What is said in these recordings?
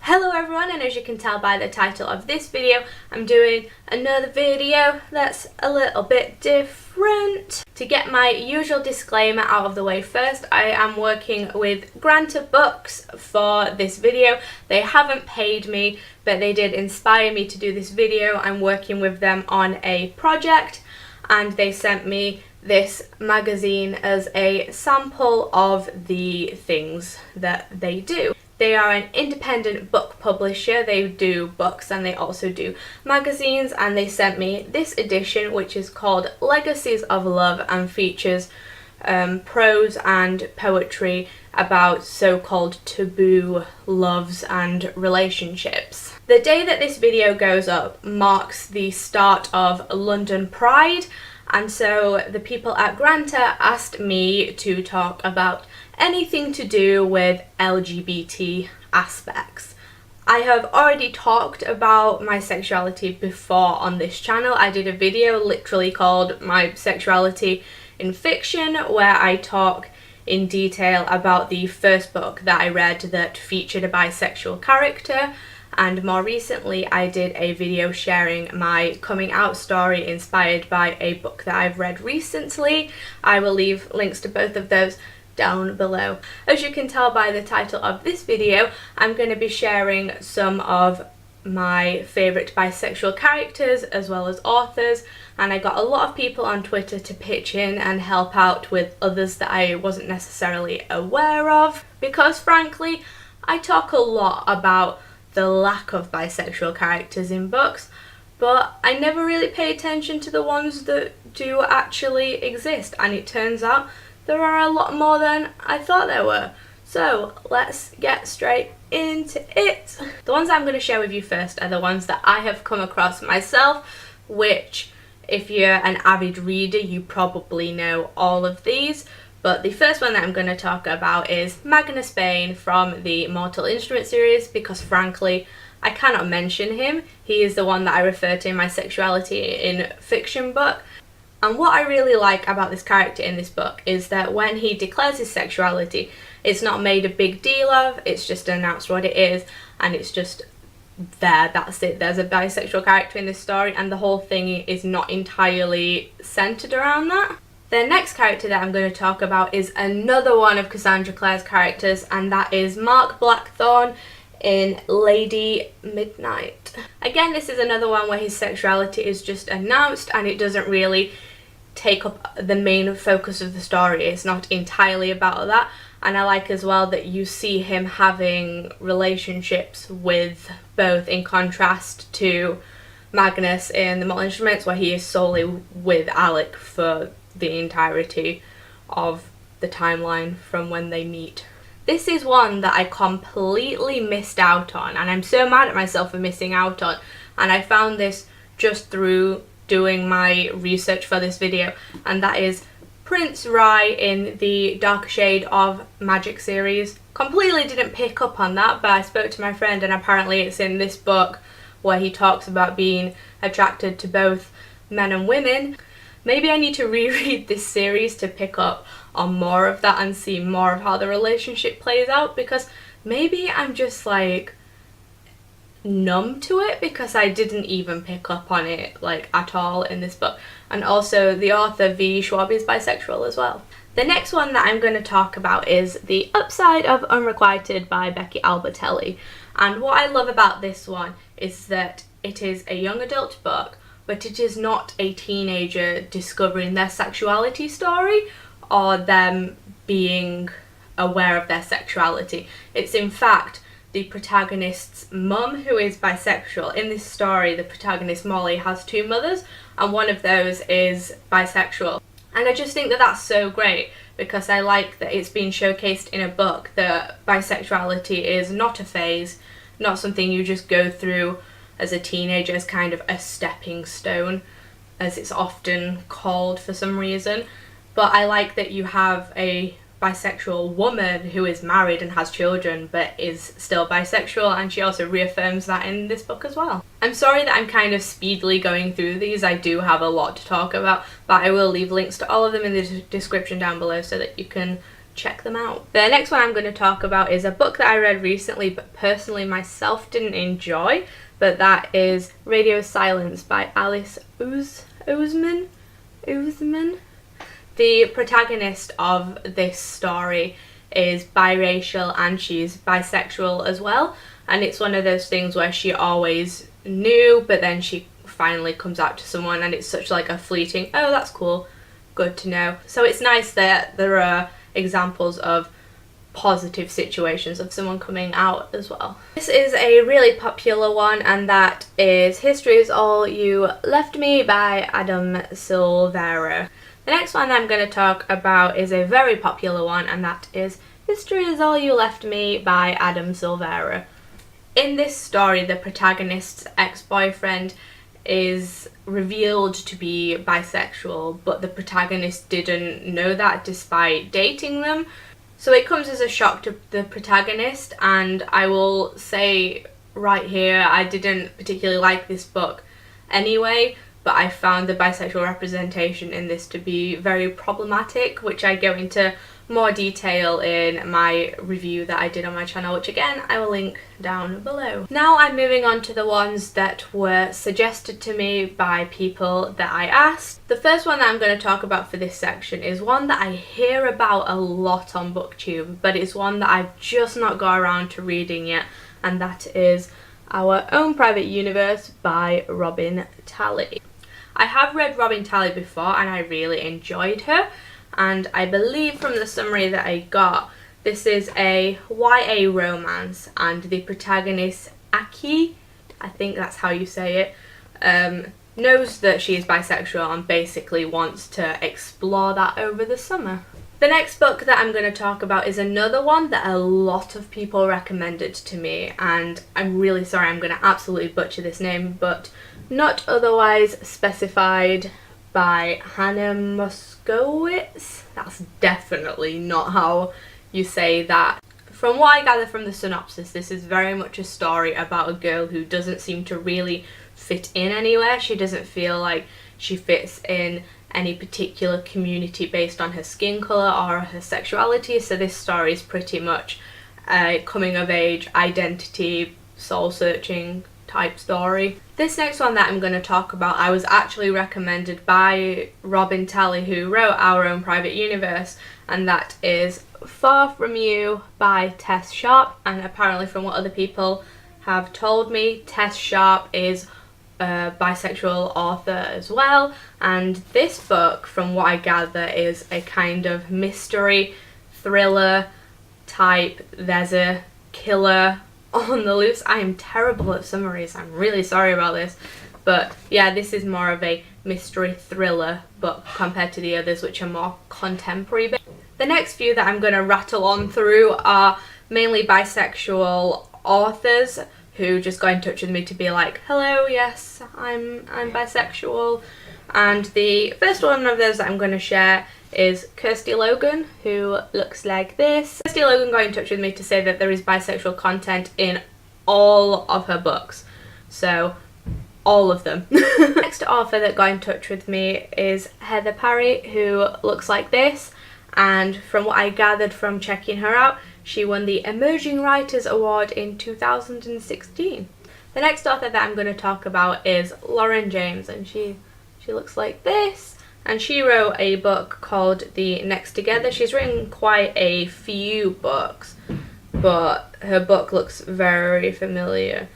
Hello everyone, and as you can tell by the title of this video, I'm doing another video that's a little bit different. To get my usual disclaimer out of the way first, I am working with Granta Books for this video. They haven't paid me, but they did inspire me to do this video. I'm working with them on a project, and they sent me this magazine as a sample of the things that they do. They are an independent book publisher. They do books and they also do magazines, and they sent me this edition which is called Legacies of Love and features prose and poetry about so-called taboo loves and relationships. The day that this video goes up marks the start of London Pride, and so the people at Granta asked me to talk about anything to do with LGBT aspects. I have already talked about my sexuality before on this channel. I did a video literally called My Sexuality in Fiction, where I talk in detail about the first book that I read that featured a bisexual character, and more recently I did a video sharing my coming out story inspired by a book that I've read recently. I will leave links to both of those down below. As you can tell by the title of this video, I'm going to be sharing some of my favourite bisexual characters as well as authors, and I got a lot of people on Twitter to pitch in and help out with others that I wasn't necessarily aware of, because frankly I talk a lot about the lack of bisexual characters in books, but I never really pay attention to the ones that do actually exist, and it turns out there are a lot more than I thought there were. So let's get straight into it. The ones I'm going to share with you first are the ones that I have come across myself, which if you're an avid reader you probably know all of these. But the first one that I'm going to talk about is Magnus Bane from the Mortal Instruments series, because frankly I cannot mention him. He is the one that I refer to in my sexuality in fiction book. And what I really like about this character in this book is that when he declares his sexuality, it's not made a big deal of, it's just announced what it is, and it's just there, that's it. There's a bisexual character in this story, and the whole thing is not entirely centered around that. The next character that I'm going to talk about is another one of Cassandra Clare's characters, and that is Mark Blackthorne in Lady Midnight. Again, this is another one where his sexuality is just announced and it doesn't really take up the main focus of the story. It's not entirely about that, and I like as well that you see him having relationships with both, in contrast to Magnus in the Mortal Instruments, where he is solely with Alec for the entirety of the timeline from when they meet. This is one that I completely missed out on, and I'm so mad at myself for missing out on, and I found this just through doing my research for this video, and that is Prince Rai in the Dark Shade of Magic series. Completely didn't pick up on that, but I spoke to my friend and apparently it's in this book where he talks about being attracted to both men and women. Maybe I need to reread this series to pick up on more of that and see more of how the relationship plays out, because maybe I'm just like numb to it because I didn't even pick up on it like at all in this book. And also the author V.E.Schwab is bisexual as well. The next one that I'm going to talk about is The Upside of Unrequited by Becky Albertelli, and what I love about this one is that it is a young adult book, but it is not a teenager discovering their sexuality story or them being aware of their sexuality. It's in fact the protagonist's mum who is bisexual. In this story, the protagonist Molly has two mothers, and one of those is bisexual. And I just think that that's so great, because I like that it's been showcased in a book that bisexuality is not a phase, not something you just go through as a teenager as kind of a stepping stone, as it's often called for some reason. But I like that you have a bisexual woman who is married and has children but is still bisexual, and she also reaffirms that in this book as well. I'm sorry that I'm kind of speedily going through these. I do have a lot to talk about, but I will leave links to all of them in the description down below so that you can check them out. The next one I'm going to talk about is a book that I read recently but personally myself didn't enjoy, but that is Radio Silence by Alice Oseman. The protagonist of this story is biracial and she's bisexual as well, and it's one of those things where she always knew but then she finally comes out to someone and it's such like a fleeting, oh that's cool, good to know. So it's nice that there are examples of positive situations of someone coming out as well. This is a really popular one, and that is History Is All You Left Me by Adam Silvera. The next one I'm going to talk about is a very popular one, and that is History Is All You Left Me by Adam Silvera. In this story, the protagonist's ex-boyfriend is revealed to be bisexual, but the protagonist didn't know that despite dating them. So it comes as a shock to the protagonist, and I will say right here, I didn't particularly like this book anyway, but I found the bisexual representation in this to be very problematic, which I go into more detail in my review that I did on my channel, which again I will link down below. Now I'm moving on to the ones that were suggested to me by people that I asked. The first one that I'm going to talk about for this section is one that I hear about a lot on BookTube, but it's one that I've just not got around to reading yet, and that is Our Own Private Universe by Robin Talley. I have read Robin Talley before and I really enjoyed her, and I believe from the summary that I got, this is a YA romance, and the protagonist Aki, I think that's how you say it, knows that she is bisexual and basically wants to explore that over the summer. The next book that I'm going to talk about is another one that a lot of people recommended to me, and I'm really sorry I'm going to absolutely butcher this name, but Not Otherwise Specified by Hannah Moskowitz. That's definitely not how you say that. From what I gather from the synopsis, this is very much a story about a girl who doesn't seem to really fit in anywhere. She doesn't feel like she fits in any particular community based on her skin colour or her sexuality, so this story is pretty much a coming of age, identity, soul searching type story. This next one that I'm going to talk about, I was actually recommended by Robin Talley, who wrote Our Own Private Universe, and that is Far From You by Tess Sharp, and apparently from what other people have told me, Tess Sharp is a bisexual author as well, and this book, from what I gather, is a kind of mystery thriller type. There's a killer on the loose. I am terrible at summaries, I'm really sorry about this, but yeah, this is more of a mystery thriller book compared to the others, which are more contemporary based. The next few that I'm going to rattle on through are mainly bisexual authors who just got in touch with me to be like, hello, yes, I'm bisexual. And the first one of those that I'm going to share is Kirstie Logan, who looks like this. Kirstie Logan got in touch with me to say that there is bisexual content in all of her books. So, all of them. Next author that got in touch with me is Heather Parry, who looks like this. And from what I gathered from checking her out, she won the Emerging Writers Award in 2016. The next author that I'm going to talk about is Lauren James, and she looks like this. And she wrote a book called The Next Together. She's written quite a few books, but her book looks very familiar.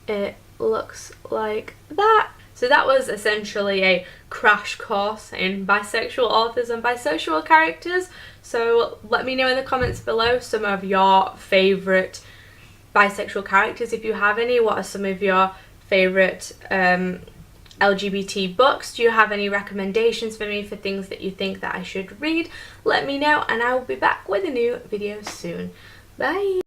It looks like that. So that was essentially a crash course in bisexual authors and bisexual characters. So let me know in the comments below some of your favourite bisexual characters, if you have any. What are some of your favourite LGBT books? Do you have any recommendations for me for things that you think that I should read? Let me know, and I will be back with a new video soon. Bye!